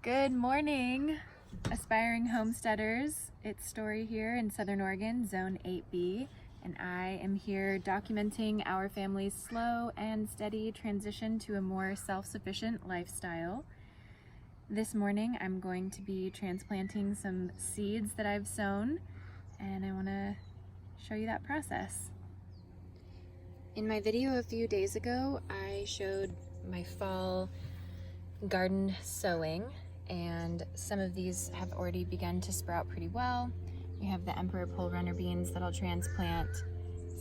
Good morning, aspiring homesteaders. It's Story here in Southern Oregon, Zone 8B, and I am here documenting our family's slow and steady transition to a more self-sufficient lifestyle. This morning I'm going to be transplanting some seeds that I've sown, and I want to show you that process. In my video a few days ago, I showed my fall garden sowing, and some of these have already begun to sprout pretty well. We have the emperor pole runner beans that I'll transplant,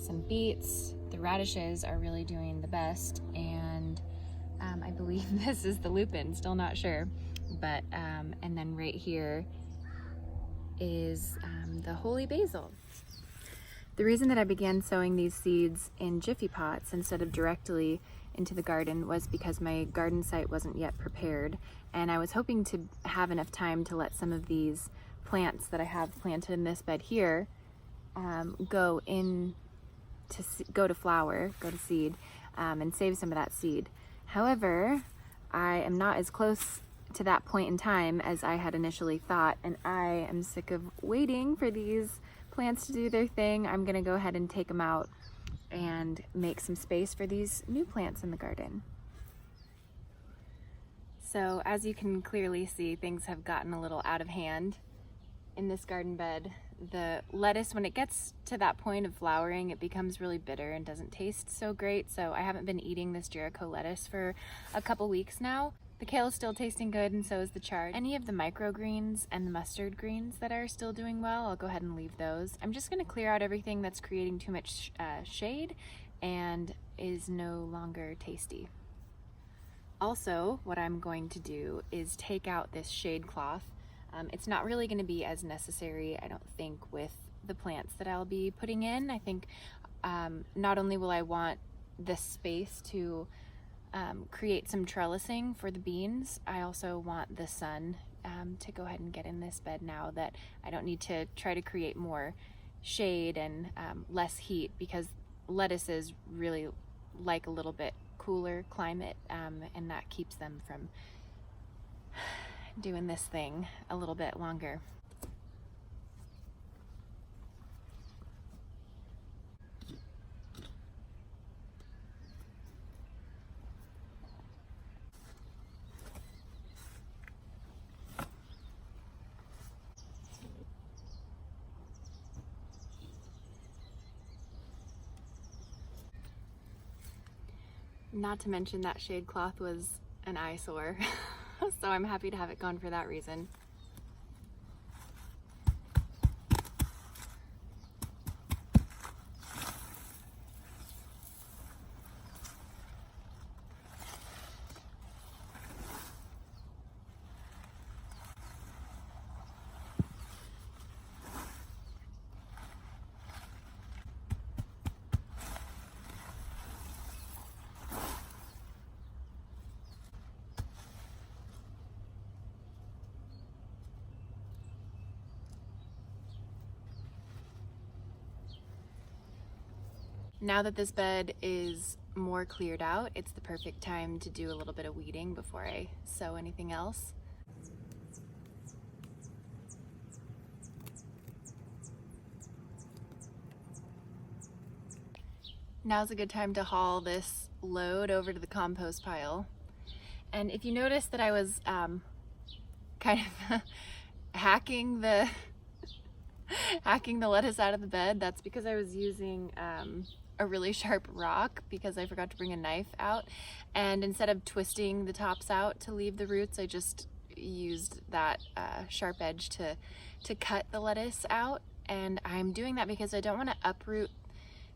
some beets, the radishes are really doing the best, and I believe this is the lupin, still not sure, but and then right here is the holy basil. The reason that I began sowing these seeds in jiffy pots instead of directly into the garden was because my garden site wasn't yet prepared, and I was hoping to have enough time to let some of these plants that I have planted in this bed here go to flower, go to seed, and save some of that seed. However, I am not as close to that point in time as I had initially thought, and I am sick of waiting for these plants to do their thing. I'm gonna go ahead and take them out and make some space for these new plants in the garden. So as you can clearly see, things have gotten a little out of hand in this garden bed. The lettuce, when it gets to that point of flowering, it becomes really bitter and doesn't taste so great, so I haven't been eating this Jericho lettuce for a couple weeks now. The kale is still tasting good, and so is the chard. Any of the microgreens and the mustard greens that are still doing well, I'll go ahead and leave those. I'm just gonna clear out everything that's creating too much shade and is no longer tasty. Also, what I'm going to do is take out this shade cloth. It's not really gonna be as necessary, I don't think, with the plants that I'll be putting in. I think not only will I want this space to create some trellising for the beans, I also want the sun to go ahead and get in this bed now that I don't need to try to create more shade and less heat, because lettuces really like a little bit cooler climate, and that keeps them from doing this thing a little bit longer. Not to mention that shade cloth was an eyesore, so I'm happy to have it gone for that reason. Now that this bed is more cleared out, it's the perfect time to do a little bit of weeding before I sow anything else. Now's a good time to haul this load over to the compost pile. And if you notice that I was kind of hacking the lettuce out of the bed, that's because I was using a really sharp rock because I forgot to bring a knife out, and instead of twisting the tops out to leave the roots, I just used that sharp edge to cut the lettuce out. And I'm doing that because I don't want to uproot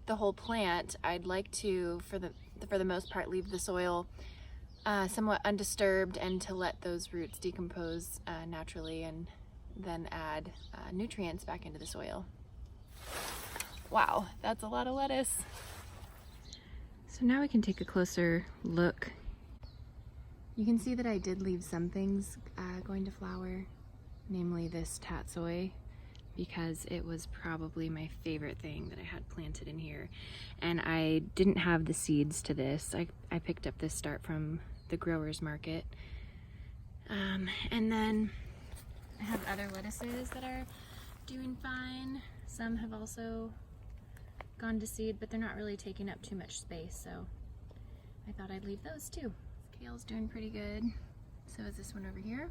the whole plant. I'd like to, for the most part, leave the soil somewhat undisturbed and to let those roots decompose naturally, and then add nutrients back into the soil. Wow, that's a lot of lettuce. So now we can take a closer look. You can see that I did leave some things going to flower, namely this tatsoi, because it was probably my favorite thing that I had planted in here. And I didn't have the seeds to this. I picked up this start from the growers market. And then I have other lettuces that are doing fine. Some have also gone to seed, but they're not really taking up too much space, so I thought I'd leave those too. Kale's doing pretty good. So is this one over here.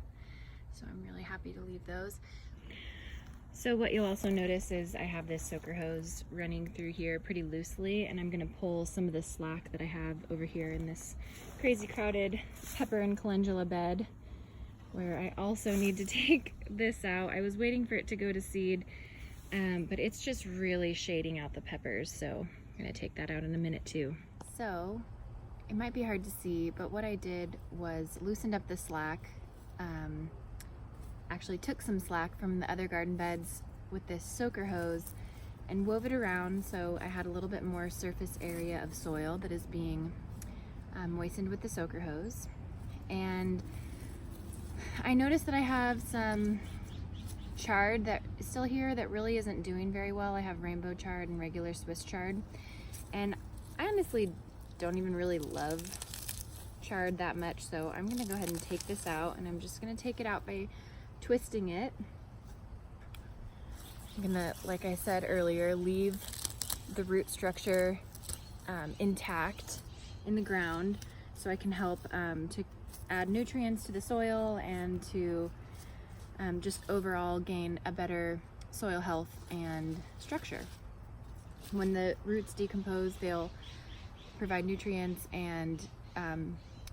So I'm really happy to leave those. So what you'll also notice is I have this soaker hose running through here pretty loosely, and I'm gonna pull some of the slack that I have over here in this crazy crowded pepper and calendula bed, where I also need to take this out. I was waiting for it to go to seed, but it's just really shading out the peppers, so I'm gonna take that out in a minute too. So it might be hard to see, but what I did was loosened up the slack, actually took some slack from the other garden beds with this soaker hose and wove it around, so I had a little bit more surface area of soil that is being moistened with the soaker hose. And I noticed that I have some chard that is still here that really isn't doing very well. I have rainbow chard and regular Swiss chard, and I honestly don't even really love chard that much, so I'm gonna go ahead and take this out, and I'm just gonna take it out by twisting it. I'm gonna, like I said earlier, leave the root structure intact in the ground so I can help to add nutrients to the soil and to just overall gain a better soil health and structure. When the roots decompose, they'll provide nutrients and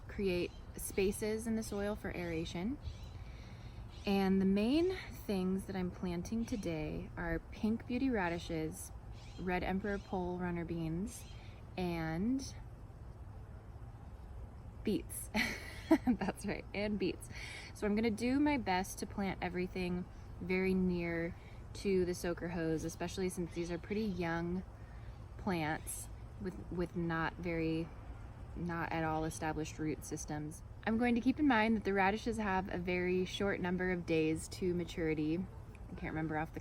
create spaces in the soil for aeration. And the main things that I'm planting today are pink beauty radishes, red emperor pole runner beans, and beets. That's right, and beets. So I'm gonna do my best to plant everything very near to the soaker hose, especially since these are pretty young plants with not at all established root systems. I'm going to keep in mind that the radishes have a very short number of days to maturity. I can't remember off the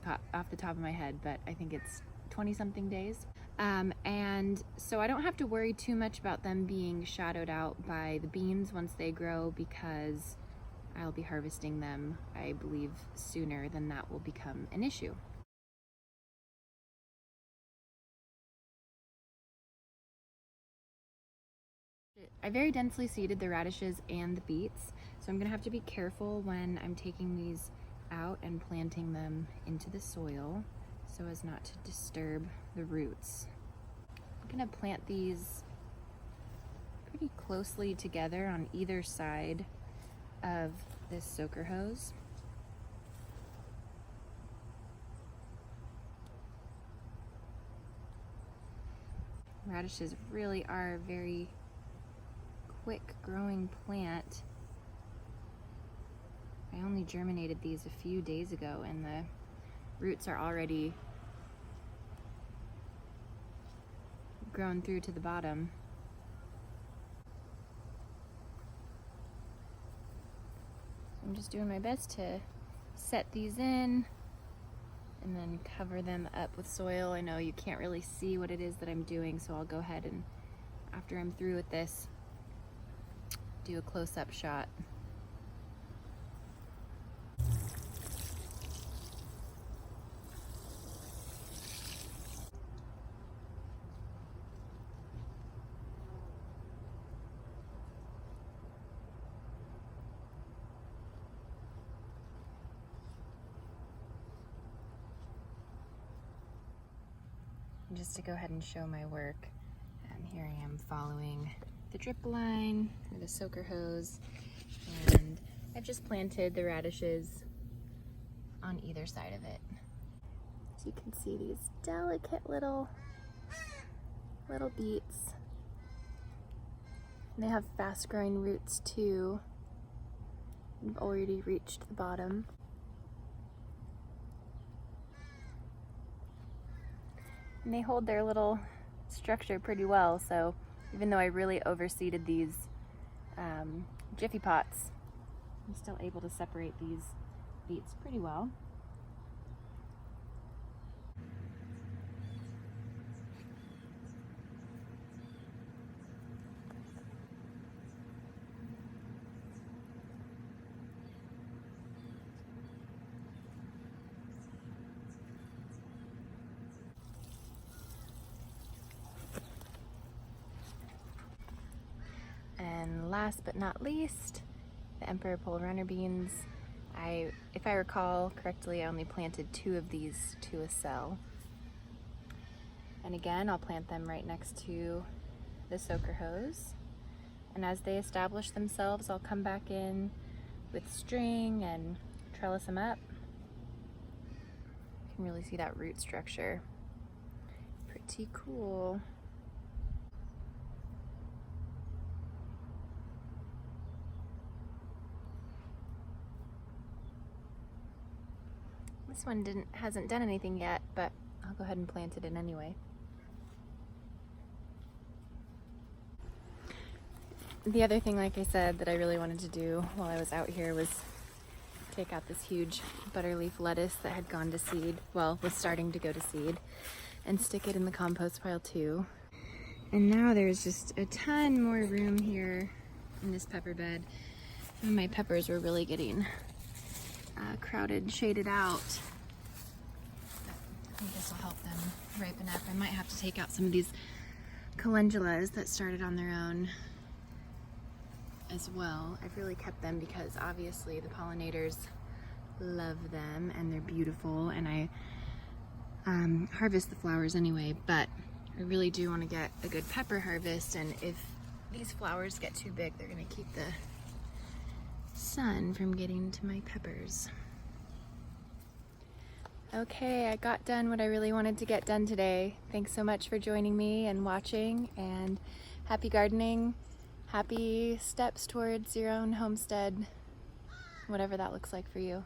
top of my head, but I think it's 20-something days. And so I don't have to worry too much about them being shadowed out by the beans once they grow, because I'll be harvesting them, I believe, sooner than that will become an issue. I very densely seeded the radishes and the beets, so I'm gonna have to be careful when I'm taking these out and planting them into the soil so as not to disturb the roots. I'm gonna plant these pretty closely together on either side of this soaker hose. Radishes really are a very quick growing plant. I only germinated these a few days ago, and the roots are already grown through to the bottom. I'm just doing my best to set these in and then cover them up with soil. I know you can't really see what it is that I'm doing, so I'll go ahead and, after I'm through with this, do a close-up shot. Just to go ahead and show my work, here I am following the drip line or the soaker hose, and I've just planted the radishes on either side of it. As you can see, these delicate little beets. And they have fast-growing roots too. I've already reached the bottom. And they hold their little structure pretty well, so even though I really overseeded these Jiffy pots, I'm still able to separate these beets pretty well. then last but not least, the Emperor Pole Runner beans. If I recall correctly, I only planted 2 of these to a cell. And again, I'll plant them right next to the soaker hose. And as they establish themselves, I'll come back in with string and trellis them up. You can really see that root structure. Pretty cool. This one hasn't done anything yet, but I'll go ahead and plant it in anyway. The other thing, like I said, that I really wanted to do while I was out here was take out this huge butterleaf lettuce that had gone to seed, well, was starting to go to seed, and stick it in the compost pile too. And now there's just a ton more room here in this pepper bed. Some of my peppers were really getting crowded, shaded out. I think this will help them ripen up. I might have to take out some of these calendulas that started on their own as well. I've really kept them because obviously the pollinators love them and they're beautiful, and I harvest the flowers anyway, but I really do want to get a good pepper harvest, and if these flowers get too big, they're going to keep the sun from getting to my peppers. Okay, I got done what I really wanted to get done today. Thanks so much for joining me and watching, and happy gardening. Happy steps towards your own homestead, whatever that looks like for you.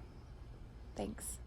Thanks.